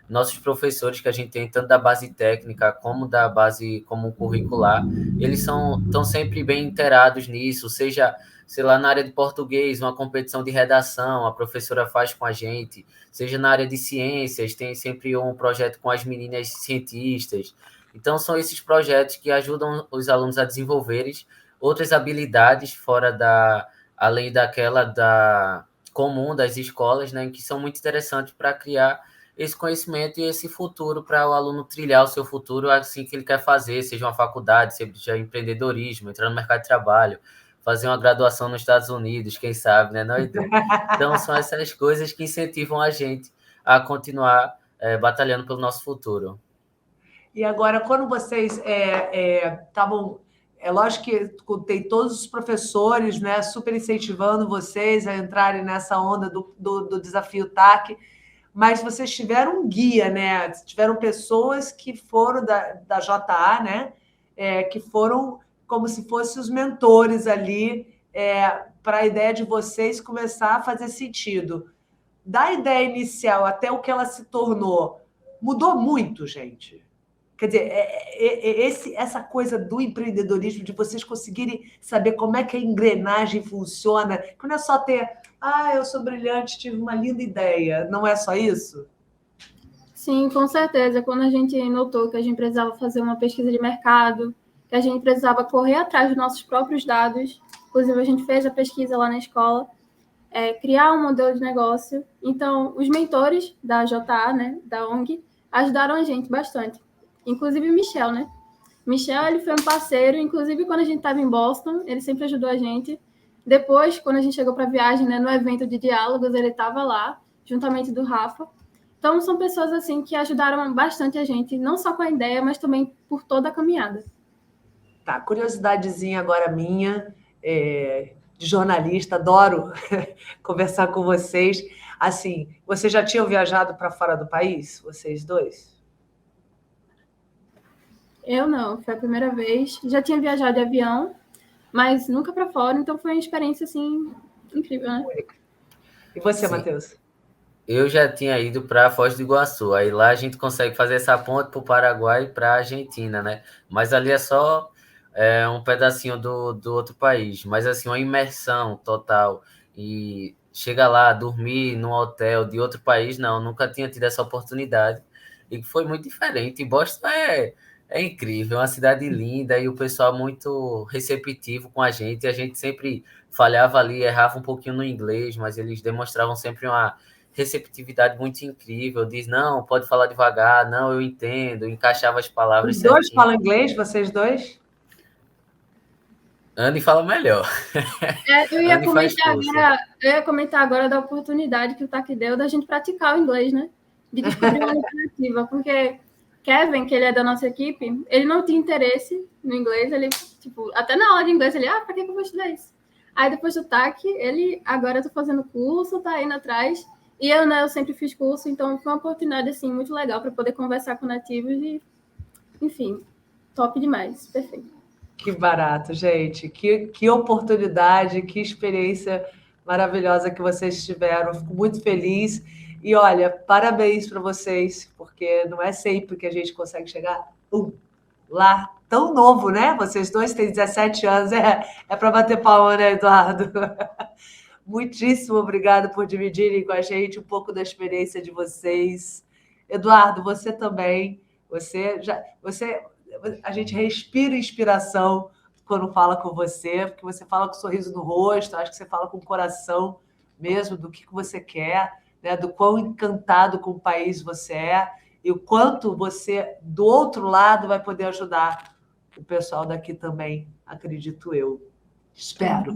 D: nossos professores que a gente tem, tanto da base técnica como da base comum curricular, eles estão sempre bem inteirados nisso, seja, sei lá, na área de português, uma competição de redação, a professora faz com a gente, seja na área de ciências, tem sempre um projeto com as meninas cientistas. Então, são esses projetos que ajudam os alunos a desenvolverem outras habilidades além daquela comum das escolas, né, que são muito interessantes para criar esse conhecimento e esse futuro para o aluno trilhar o seu futuro assim que ele quer fazer, seja uma faculdade, seja empreendedorismo, entrar no mercado de trabalho, fazer uma graduação nos Estados Unidos, quem sabe, né, não, Edu? Então, são essas coisas que incentivam a gente a continuar batalhando pelo nosso futuro.
A: E agora, quando vocês estavam... É lógico que tem todos os professores, né, super incentivando vocês a entrarem nessa onda do desafio TAC, mas vocês tiveram um guia, né? Tiveram pessoas que foram da JA, né? Que foram como se fossem os mentores ali para a ideia de vocês começar a fazer sentido. Da ideia inicial até o que ela se tornou, mudou muito, gente. Quer dizer, essa coisa do empreendedorismo, de vocês conseguirem saber como é que a engrenagem funciona, que não é só ter, eu sou brilhante, tive uma linda ideia, não é só isso?
B: Sim, com certeza. Quando a gente notou que a gente precisava fazer uma pesquisa de mercado, que a gente precisava correr atrás dos nossos próprios dados, inclusive a gente fez a pesquisa lá na escola, criar um modelo de negócio. Então, os mentores da JA, né, da ONG, ajudaram a gente bastante. Inclusive o Michel, né? Michel, ele foi um parceiro, inclusive quando a gente estava em Boston, ele sempre ajudou a gente. Depois, quando a gente chegou para a viagem, né, no evento de diálogos, ele estava lá, juntamente do Rafa. Então, são pessoas assim que ajudaram bastante a gente, não só com a ideia, mas também por toda a caminhada.
A: Tá, curiosidadezinha agora minha, de jornalista, adoro conversar com vocês. Assim, vocês já tinham viajado para fora do país, vocês dois?
B: Eu não, foi a primeira vez. Já tinha viajado de avião, mas nunca para fora, então foi uma experiência assim incrível, né?
A: E você,
D: Sim.
A: Matheus?
D: Eu já tinha ido para Foz do Iguaçu, aí lá a gente consegue fazer essa ponte para o Paraguai e para a Argentina, né? Mas ali é só um pedacinho do outro país, mas assim, uma imersão total. E chega lá, dormir num hotel de outro país, não, nunca tinha tido essa oportunidade. E foi muito diferente. E Boston é incrível, é uma cidade linda e o pessoal muito receptivo com a gente. A gente sempre falhava ali, errava um pouquinho no inglês, mas eles demonstravam sempre uma receptividade muito incrível, diz, não, pode falar devagar, não, eu entendo, encaixava as palavras
A: Os dois
D: certinho.
A: falam inglês, vocês dois?
D: Anne fala melhor.
B: Eu ia comentar agora da oportunidade que o TAC deu da gente praticar o inglês, né? De descobrir uma alternativa, porque Kevin, que ele é da nossa equipe, ele não tinha interesse no inglês, ele, tipo, até na aula de inglês, ele, pra que eu vou estudar isso? Aí depois do TAC, ele, agora eu tô fazendo curso, tá indo atrás. E eu, né, eu sempre fiz curso, então foi uma oportunidade, assim, muito legal para poder conversar com nativos e, enfim, top demais, perfeito.
A: Que barato, gente. Que oportunidade, que experiência maravilhosa que vocês tiveram. Fico muito feliz. E, olha, parabéns para vocês, porque não é sempre que a gente consegue chegar lá tão novo, né? Vocês dois têm 17 anos. É para bater palma, né, Eduardo? Muitíssimo obrigada por dividirem com a gente um pouco da experiência de vocês. Eduardo, você também. A gente respira inspiração quando fala com você, porque você fala com um sorriso no rosto, acho que você fala com o coração mesmo do que você quer, né? Do quão encantado com o país você é e o quanto você, do outro lado, vai poder ajudar o pessoal daqui também, acredito eu. Espero.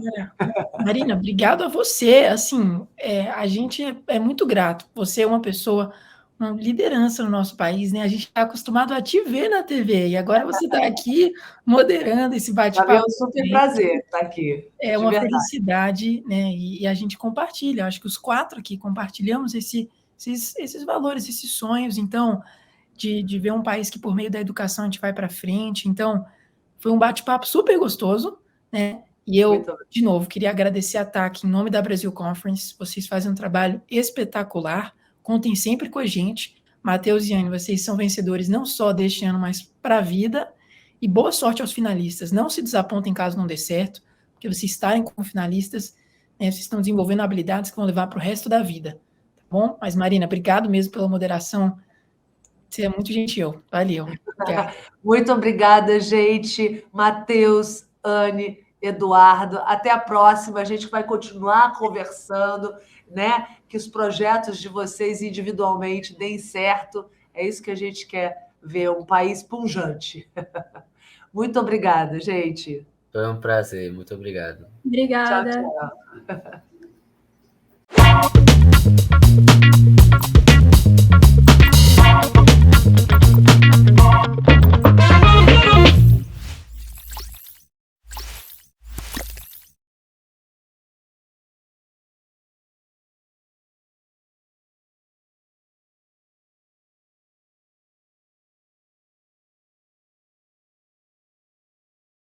C: Marina, obrigado a você. Assim, a gente é muito grato. Você é uma pessoa, uma liderança no nosso país, né? A gente está acostumado a te ver na TV e agora você está aqui moderando esse bate-papo.
A: É um super prazer estar aqui.
C: É uma felicidade, né? E a gente compartilha. Acho que os 4 aqui compartilhamos esses valores, esses sonhos. Então, de ver um país que por meio da educação a gente vai para frente. Então, foi um bate-papo super gostoso, né? E eu, de novo, queria agradecer a TAC em nome da Brasil Conference. Vocês fazem um trabalho espetacular. Contem sempre com a gente. Matheus e Anne, vocês são vencedores não só deste ano, mas para a vida. E boa sorte aos finalistas. Não se desapontem caso não dê certo, porque vocês estarem como finalistas, né, vocês estão desenvolvendo habilidades que vão levar para o resto da vida. Tá bom? Mas, Marina, obrigado mesmo pela moderação. Você é muito gentil. Valeu.
A: Muito obrigada, gente. Matheus, Anne, Eduardo, até a próxima. A gente vai continuar conversando, né? Que os projetos de vocês individualmente deem certo. É isso que a gente quer ver, um país pujante. Muito obrigada, gente.
D: Foi um prazer, muito obrigado.
B: Obrigada.
A: Tchau, tchau.